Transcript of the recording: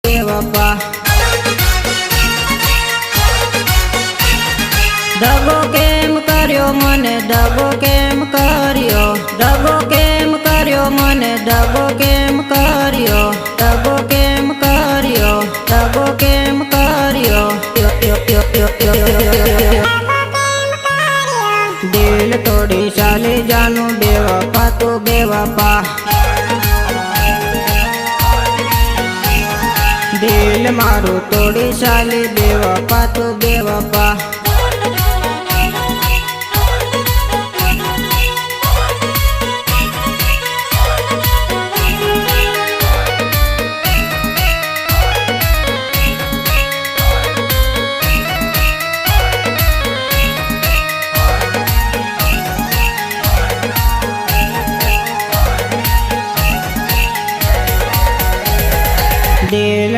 बेवफा। दगो केम कर्यो मने दगो केम कर्यो, दगो केम कर्यो मने दगो केम कर्यो, दगो केम कर्यो, दगो केम कर्यो। दिल तोड़ी चाली जानू बेवफा तू बेवफा। दिल मारू तोड़ी चाली बेवफा तू बेवफा। दिल